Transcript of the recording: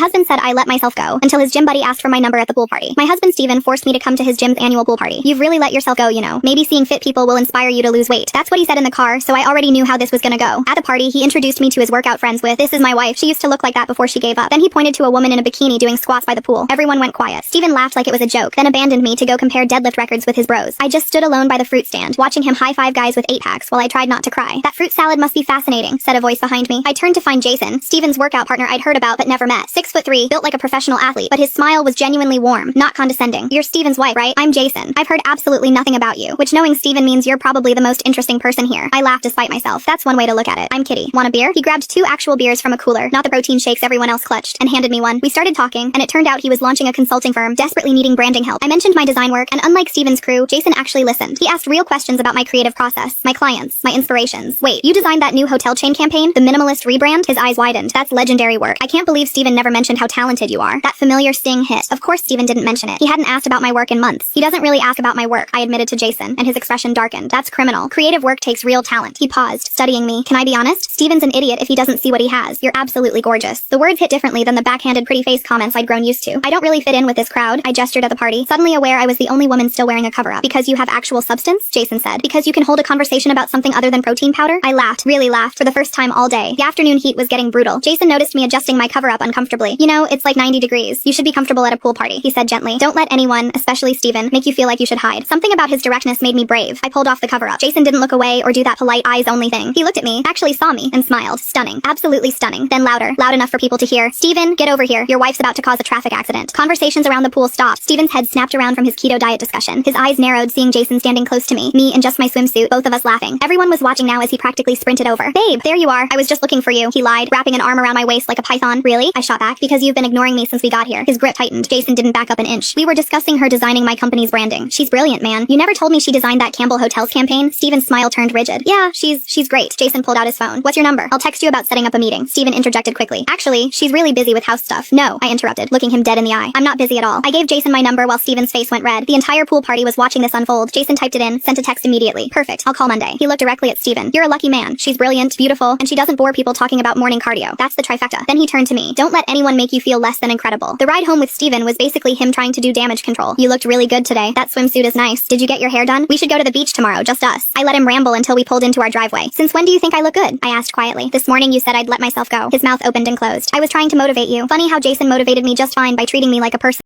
Husband said I let myself go until his gym buddy asked for my number at the pool party. My husband Steven forced me to come to his gym's annual pool party. You've really let yourself go, you know. Maybe seeing fit people will inspire you to lose weight. That's what he said in the car, so I already knew how this was gonna go. At the party, he introduced me to his workout friends with, "This is my wife. She used to look like that before she gave up." Then he pointed to a woman in a bikini doing squats by the pool. Everyone went quiet. Steven laughed like it was a joke, then abandoned me to go compare deadlift records with his bros. I just stood alone by the fruit stand, watching him high-five guys with 8-packs while I tried not to cry. "That fruit salad must be fascinating," said a voice behind me. I turned to find Jason, Steven's workout partner I'd heard about but never met. 6'3", built like a professional athlete, but his smile was genuinely warm, not condescending. "You're Steven's wife, right? I'm Jason. I've heard absolutely nothing about you," which knowing Steven means you're probably the most interesting person here. I laughed despite myself. That's one way to look at it. "I'm Kitty. Want a beer?" He grabbed 2 actual beers from a cooler, not the protein shakes everyone else clutched, and handed me one. We started talking, and it turned out he was launching a consulting firm, desperately needing branding help. I mentioned my design work, and unlike Steven's crew, Jason actually listened. He asked real questions about my creative process, my clients, my inspirations. "Wait, you designed that new hotel chain campaign? The minimalist rebrand?" His eyes widened. "That's legendary work. I can't believe Steven never mentioned how talented you are." That familiar sting hit. Of course Steven didn't mention it. He hadn't asked about my work in months. "He doesn't really ask about my work," I admitted to Jason, and his expression darkened. "That's criminal. Creative work takes real talent." He paused, studying me. "Can I be honest? Steven's an idiot if he doesn't see what he has. You're absolutely gorgeous." The words hit differently than the backhanded pretty face comments I'd grown used to. "I don't really fit in with this crowd," I gestured at the party, suddenly aware I was the only woman still wearing a cover-up. "Because you have actual substance?" Jason said. "Because you can hold a conversation about something other than protein powder?" I laughed, really laughed, for the first time all day. The afternoon heat was getting brutal. Jason noticed me adjusting my cover-up uncomfortably. "You know, it's like 90 degrees. You should be comfortable at a pool party," he said gently. "Don't let anyone, especially Steven, make you feel like you should hide." Something about his directness made me brave. I pulled off the cover-up. Jason didn't look away or do that polite eyes-only thing. He looked at me, actually saw me, and smiled. Stunning. Absolutely stunning. Then louder. Loud enough for people to hear. "Steven, get over here. Your wife's about to cause a traffic accident." Conversations around the pool stopped. Steven's head snapped around from his keto diet discussion. His eyes narrowed seeing Jason standing close to me in just my swimsuit, both of us laughing. Everyone was watching now as he practically sprinted over. "Babe, there you are. I was just looking for you," he lied, wrapping an arm around my waist like a python. "Really?" I shot back. "Because you've been ignoring me since we got here." His grip tightened. Jason didn't back up an inch. "We were discussing her designing my company's branding. She's brilliant, man. You never told me she designed that Campbell Hotels campaign." Steven's smile turned rigid. "Yeah, she's great." Jason pulled out his phone. "What's your number? I'll text you about setting up a meeting." Steven interjected quickly. "Actually, she's really busy with house stuff." "No," I interrupted, looking him dead in the eye. "I'm not busy at all." I gave Jason my number while Steven's face went red. The entire pool party was watching this unfold. Jason typed it in, sent a text immediately. "Perfect. I'll call Monday." He looked directly at Steven. "You're a lucky man. She's brilliant, beautiful, and she doesn't bore people talking about morning cardio. That's the trifecta." Then he turned to me. "Don't let anyone make you feel less than incredible." The ride home with Steven was basically him trying to do damage control. "You looked really good today. That swimsuit is nice. Did you get your hair done? We should go to the beach tomorrow, just us." I let him ramble until we pulled into our driveway. "Since when do you think I look good?" I asked quietly. "This morning you said I'd let myself go." His mouth opened and closed. "I was trying to motivate you." Funny how Jason motivated me just fine by treating me like a person.